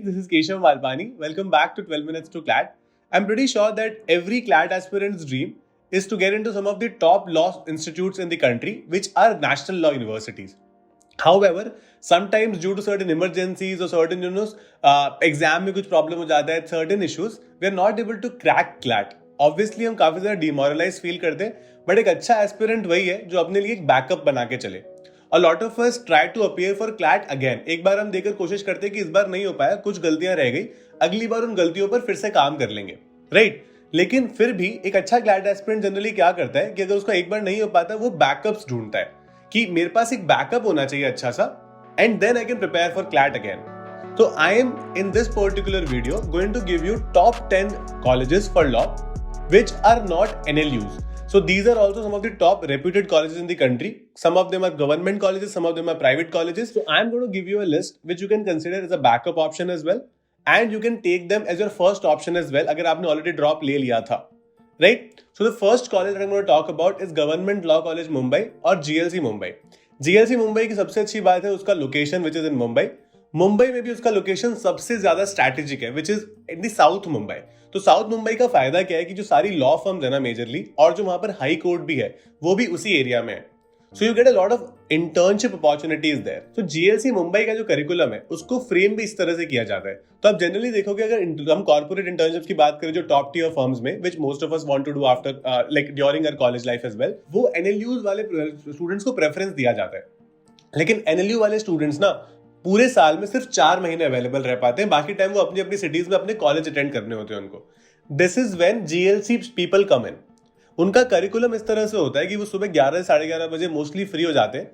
this is Keshav Malpani. Welcome back to 12 Minutes to CLAT. I'm pretty sure that every CLAT aspirant's dream is to get into some of the top law institutes in the country, which are national law universities. However, sometimes due to certain emergencies or certain exam में कुछ problem हो जाता है, certain issues, we are not able to crack CLAT. Obviously हम काफी ज़्यादा demoralized feel करते हैं, but एक अच्छा aspirant वही है जो अपने लिए एक backup बना के चले. A lot of us try to appear for CLAT again. एक बार हम देकर कोशिश करते हैं कि इस बार नहीं हो पाया, कुछ गलतियां रह गई, अगली बार उन गलतियों पर फिर से काम कर लेंगे, राइट? लेकिन फिर भी एक अच्छा CLAT एस्पिरेंट जनरली क्या करता है कि अगर उसका एक बार नहीं हो पाता, वो बैकअप्स ढूंढता है कि मेरे पास एक बैकअप होना चाहिए अच्छा सा, and then I can prepare for CLAT again. तो I am in this particular video going to give you top 10 colleges for law which are not NLUs. So these are also some of the top reputed colleges in the country. Some of them are government colleges, some of them are private colleges. So I'm going to give you a list which you can consider as a backup option as well, and you can take them as your first option as well अगर आपने already drop ले लिया था, right? So the first college that I'm going to talk about is Government Law College Mumbai और GLC Mumbai. GLC Mumbai की सबसे अच्छी बात है उसका location which is in Mumbai. Mumbai में भी उसका लोकेशन सबसे ज्यादा स्ट्रैटेजिक है, which is in the south Mumbai. तो साउथ मुंबई का फायदा क्या है कि जो सारी लॉ फर्म्स है ना मेजरली, और जो वहां पर हाई कोर्ट भी है, वो भी उसी एरिया में है. So you get a lot of internship opportunities there. So GLC Mumbai का जो करिकुलम है उसको फ्रेम भी इस तरह से किया जाता है. तो आप जनरली देखोगे अगर हम कॉर्पोरेट इंटर्नशिप की बात करें जो टॉप टियर फर्म्स में, which most of us want to do after like during our college life as well, वो एनएलयूज वाले स्टूडेंट्स को प्रेफरेंस दिया जाता है. लेकिन एनएलयू वाले स्टूडेंट्स ना पूरे साल में सिर्फ 4 महीने अवेलेबल रह पाते हैं, बाकी टाइम वो अपनी अपनी सिटीज में अपने कॉलेज अटेंड करने होते हैं उनको. This is when GLC people come in. उनका करिकुलम इस तरह से होता है कि वो सुबह 11 साढ़े 11 बजे मोस्टली फ्री हो जाते हैं,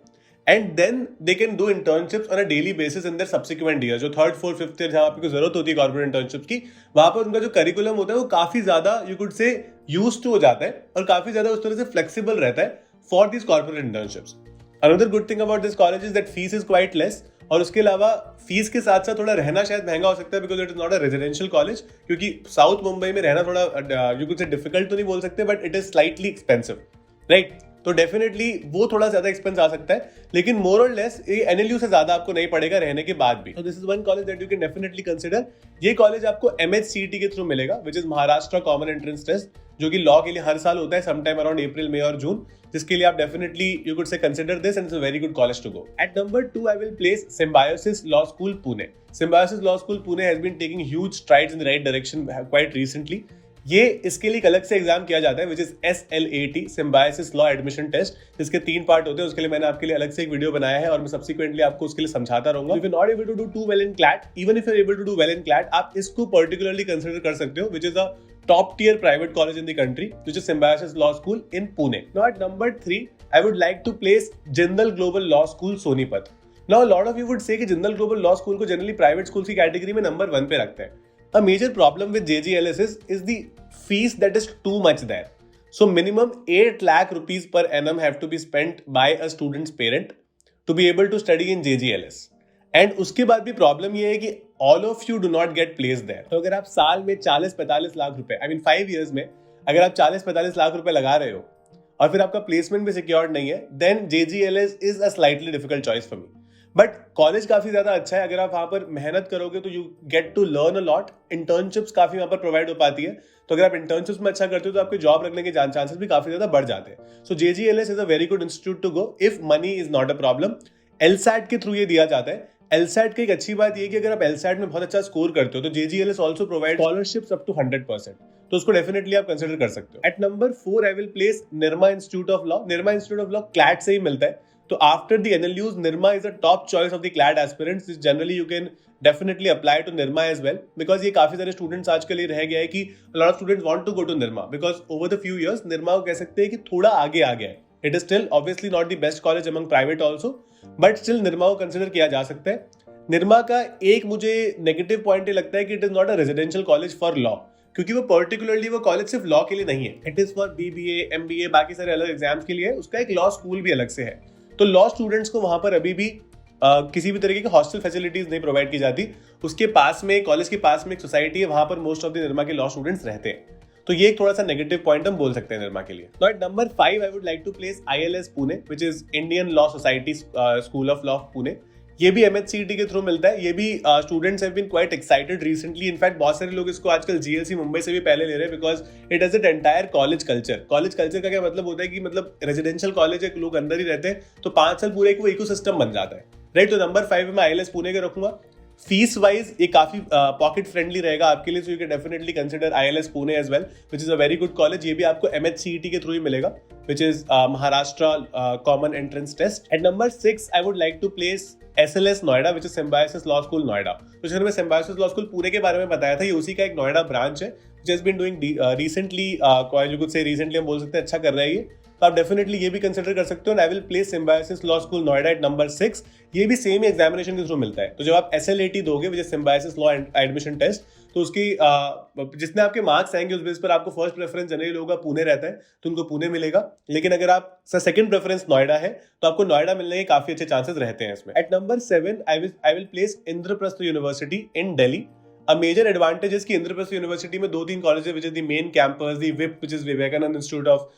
and then they can do internships on a daily basis in their subsequent year. जो 3rd 4th 5th ईयर जहां आपको जरूरत होती है कॉर्पोरेट इंटर्नशिप्स की, वहां पर उनका जो करिकुलम होता है वो काफी ज्यादा you could say used to हो जाता है और काफी ज्यादा उस तरह से फ्लेक्सिबल रहता है for this corporate internships. Another good thing about this college is that fees is quite less, और उसके अलावा फीस के साथ साथ थोड़ा रहना शायद महंगा हो सकता है because it is not a residential college, क्योंकि साउथ मुंबई में रहना थोड़ा यू कुड से डिफिकल्ट तो नहीं बोल सकते, but it is slightly expensive, right? तो डेफिनेटली वो थोड़ा ज्यादा एक्सपेंस आ सकता है, लेकिन मोर और लेस ये एनएलयू से ज्यादा आपको नहीं पड़ेगा रहने के बाद भी. तो this is one college that you can definitely consider. ये कॉलेज आपको एमएचसीटी के थ्रू मिलेगा, विच इज महाराष्ट्र कॉमन एंट्रेंस टेस्ट, जो कि लॉ के लिए हर साल होता है समटाइम अराउंड अप्रैल मई और जून, जिसके लिए आप definitely you could say consider this and it's a very good college to go. At number 2 I will place Symbiosis Law School Pune. Symbiosis Law School Pune has been taking huge strides in the right direction quite recently. ये इसके लिए अलग से exam किया जाता है which is SLAT, Symbiosis Law Admission Test, जिसके 3 part होते हैं. उसके लिए मैंने आपके लिए अलग से एक वीडियो बनाया है और मैं सब्सिक्वेंटली आपको उसके लिए समझाता रहूंगा. If you not able to do to well in CLAT, even if you are able to do well in CLAT, आप इसको पर्टिकुलरली कंसिडर कर सकते हो, which is a top tier private college in the country, which is Symbiosis Law School in Pune. Now at number 3 I would like to place Jindal Global Law School Sonipat. Now a lot of you would say कि Jindal Global Law school को generally private school की category में number 1 पे रखते हैं. A major problem with JGLS is the fees that is too much there. So minimum 8 lakh rupees per annum have to be spent by a student's parent to be able to study in JGLS. And उसके बाद भी problem ये है कि all of you do not get placed there. तो अगर आप साल में 40-45 लाख रुपए, I mean 5 years में अगर आप 40-45 लाख रुपए लगा रहे हो और फिर आपका प्लेसमेंट भी सिक्योर्ड नहीं है, then JGLS is a slightly difficult choice for me. But college काफी ज्यादा अच्छा है. अगर आप वहां पर मेहनत करोगे तो you get to learn a lot. Internships काफी वहां पर प्रोवाइड हो पाती है, तो अगर आप इंटर्नशिप्स में अच्छा करते हो तो आपके जॉब लगने के चांसेस भी काफी ज्यादा बढ़ जाते हैं. So JGLS is a very good institute to go if money is not a problem. LSAT के थ्रू ये दिया जाता है. LSAT की एक अच्छी बात ये कि अगर आप LSAT में बहुत अच्छा स्कोर करते हो तो JGLS also provide scholarships up to 100%, तो उसको डेफिनेटली आप कंसिडर कर सकते हो. At number 4 I will place Nirma Institute of Law. Nirma Institute of Law CLAT से ही मिलता है, तो after the NLUs, Nirma is a top choice of the CLAT aspirants. Generally, you can definitely apply to Nirma as well, because ये काफी सारे students आज के लिए रह गया है कि a lot of students want to go to Nirma because over the few years Nirma को कह सकते हैं कि थोड़ा आगे आ गया है. It is still obviously not the best college among private also, but still Nirma को consider किया जा सकता है. Nirma का एक मुझे नेगेटिव पॉइंट ये लगता है कि it is not a residential college for law, क्योंकि वो पर्टिकुलरली वो कॉलेज सिर्फ लॉ के लिए नहीं है. It is for BBA, MBA, बाकी सारे अलग एग्जाम्स के लिए. उसका एक लॉ स्कूल भी अलग से है. तो लॉ स्टूडेंट्स को वहां पर अभी भी किसी भी तरीके की हॉस्टल फैसिलिटीज नहीं प्रोवाइड की जाती. उसके पास में कॉलेज के पास में एक सोसाइटी है, वहां पर मोस्ट ऑफ द निर्मा के लॉ स्टूडेंट्स रहते हैं. तो ये एक थोड़ा सा नेगेटिव पॉइंट हम बोल सकते हैं निर्मा के लिए. Now at number 5 I would like to place ILS Pune, which is Indian Law Society School of Law Pune. ये भी MHCET के थ्रू मिलता है। ये भी students have been quite excited recently. In fact बहुत सारे लोग इसको आजकल GLC मुंबई से भी पहले ले रहे हैं because it has an entire college culture. College culture का क्या मतलब होता है कि मतलब रेजिडेंशियल कॉलेज है, लोग अंदर ही रहते हैं, तो 5 साल पूरे वो इकोसिस्टम बन जाता है, राइट। तो नंबर 5 में ILS पुणे के रखूंगा। फीस वाइज ये काफी पॉकेट फ्रेंडली रहेगा आपके लिए, so you can definitely consider ILS Pune as well, which is a very good college. ये भी आपको MHCET के थ्रू ही मिलेगा, which is Maharashtra Common Entrance Test. At number 6, I would like to place SLS Noida, which is Symbiosis Law School Noida. तो जैसे मैं Symbiosis Law School Pune के बारे में बताया था, ये उसी का एक नोएडा ब्रांच है, which has been doing recently, you could say recently हम बोल सकते हैं अच्छा कर रहा है ये, तो आप डेफिनेटली ये भी कंसिडर कर सकते हो। I will place Symbiosis Law School Noida at number 6। ये भी सेम एग्जामिनेशन के थ्रू मिलता है। तो जब आप SLAT दोगे, which is Symbiosis Law Admission Test, तो उसकी जितने आपके मार्क्स आएंगे उस बेस पर आपको फर्स्ट प्रेफरेंस जनरली लोगों का पुणे रहता है, तो उनको पुणे मिलेगा। लेकिन अगर आप सेकंड प्रेफरेंस नोएडा है तो आपको नोएडा मिलने के काफी अच्छे चांसेस रहते हैं इसमें। At number 7 I will place Indraprastha University in Delhi. A major advantage is कि इंद्रप्रस्थ यूनिवर्सिटी में 2-3 कॉलेज है, which is the main campus, the VIP, which is Vivekananda Institute of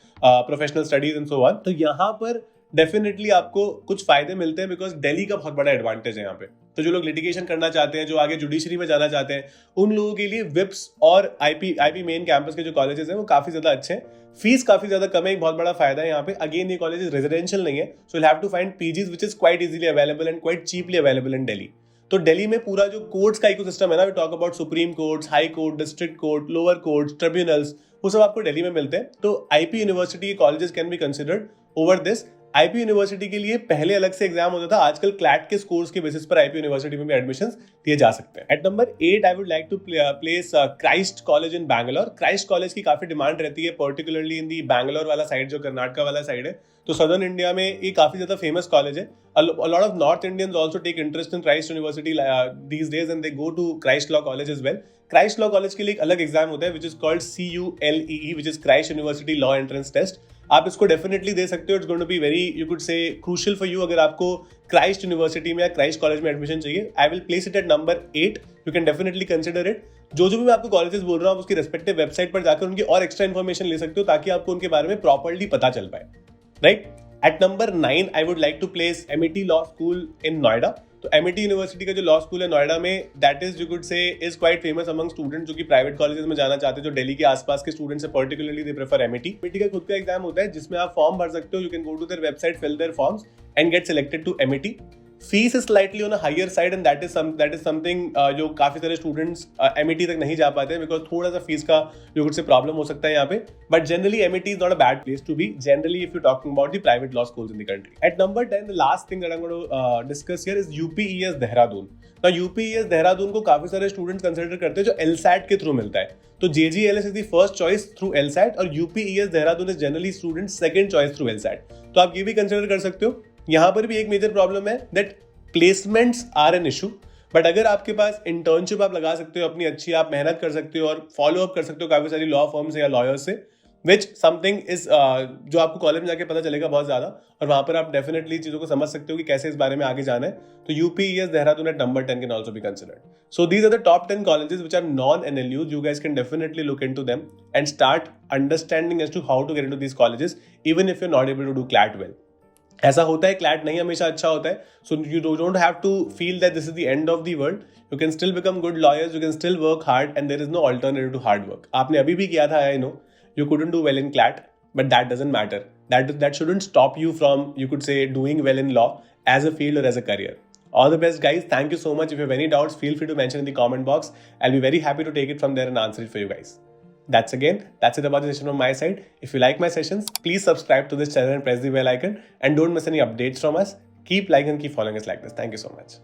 Professional Studies and so on. तो यहाँ पर डेफिनेटली आपको कुछ फायदे मिलते हैं बिकॉज दिल्ली का बहुत बड़ा एडवांटेज है यहाँ पे। तो जो लोग लिटिगेशन करना चाहते हैं, जो आगे जुडिशरी में जाना चाहते हैं, उन लोगों के लिए विप्स और IP मेन कैंपस के जो कॉलेजेस हैं वो काफी ज्यादा अच्छे हैं। फीस काफी ज्यादा कम है, एक बहुत बड़ा फायदा है यहाँ पे। अगेन ये कॉलेज रेजिडेंशियल नहीं है, so you have to find PGs which is quite easily available and quite cheaply available in Delhi। तो दिल्ली में पूरा जो कोर्ट्स का इकोसिस्टम है ना, we talk about supreme courts, high court, district court, lower courts, tribunals, वो सब आपको दिल्ली में मिलते हैं। तो IP यूनिवर्सिटी के colleges can be considered over this. IP university के लिए पहले अलग से एग्जाम होता था, आजकल क्लैट के स्कोर्स के बेसिस पर IP यूनिवर्सिटी में भी एडमिशंस दिए जा सकते हैं। At number 8 I would like to place Christ College in Bangalore. Christ College की काफी डिमांड रहती है, पर्टिकुलरली इन दी बैंगलोर वाला साइड, जो कर्नाटका वाला साइड है। तो सदर्न इंडिया में ये काफी ज्यादा फेमस कॉलेज है। A lot of North Indians also take interest in Christ University these days and they go to Christ Law College as well. Christ Law College के लिए एक अलग एग्जाम होता है which is called CULEE, which is Christ University Law Entrance Test. आप इसको definitely दे सकते हो। It's going to be very, you could say, crucial for you अगर आपको क्राइस्ट यूनिवर्सिटी में या क्राइस्ट कॉलेज में एडमिशन चाहिए। आई will place it at number 8। You can definitely consider it. जो भी मैं आपको कॉलेजेस बोल रहा हूँ उसकी रेस्पेक्टिव वेबसाइट पर जाकर उनकी और एक्स्ट्रा इन्फॉर्मेशन ले सकते हो ताकि आपको उनके बारे में प्रॉपर्ली पता चल पाए, right. At number 9 I would like to place MET Law School in Noida. तो MET यूनिवर्सिटी का जो लॉ स्कूल है नोएडा में, दैट इज, यू कुड से, is quite famous among students जो कि प्राइवेट कॉलेजेस में जाना चाहते हैं, जो दिल्ली के आसपास के स्टूडेंट्स है, particularly they prefer MET। MET का खुद का एग्जाम होता है जिसमें आप फॉर्म भर सकते हो। You can go to their website, fill their forms and get selected to MET। Fees is slightly on a higher side and that is something जो काफी सारे स्टूडेंट्स MET तक नहीं जा पाते हैं बिकॉज थोड़ा सा फीस का जो कुछ से प्रॉब्लम हो सकता है यहाँ पे। But generally MET is not a bad place to be, generally if you talking about the private law schools in the country. At number 10 the last thing that I am going to discuss here is UPES Dehradun. तो UPES Dehradun को काफी सारे students consider करते हैं जो LSAT के through मिलता है। तो JGLS is the first choice through LSAT और UPES Dehradun is generally students second choice through LSAT। तो आप ये भी कंसिडर कर सकते हो। यहाँ पर भी एक मेजर प्रॉब्लम है that placements are an issue, but अगर आपके पास इंटर्नशिप आप लगा सकते हो अपनी अच्छी, आप मेहनत कर सकते हो और फॉलो अप कर सकते हो काफी सारी लॉ फर्म से या लॉयर्स से, विच समथिंग इज जो आपको कॉलेज में जाके पता चलेगा बहुत ज्यादा, और वहां पर आप डेफिनेटली चीजों को समझ सकते हो कि कैसे इस बारे में आगे जाना है। तो UPES Dehradun at number 10 can also be considered. So these are the top 10 colleges which are non-NLUs. You guys can definitely look into them and start understanding as to how to get into these colleges even if you're not able to do CLAT well. ऐसा होता है, CLAT नहीं हमेशा अच्छा होता है, so you don't have to feel that this is the end of the world. You can still become good lawyers, you can still work hard and there is no alternative to hard work. आपने अभी भी किया था, I know you couldn't do well in CLAT, but that doesn't matter, that shouldn't stop you from, you could say, doing well in law as a field और as a career. All the best, guys. Thank you so much. If you have any doubts, feel free to mention in the comment box. I'll be very happy to take it from there and answer it for you guys. That's it about the session from my side. If you like my sessions, please subscribe to this channel and press the bell icon. And don't miss any updates from us. Keep liking and keep following us like this. Thank you so much.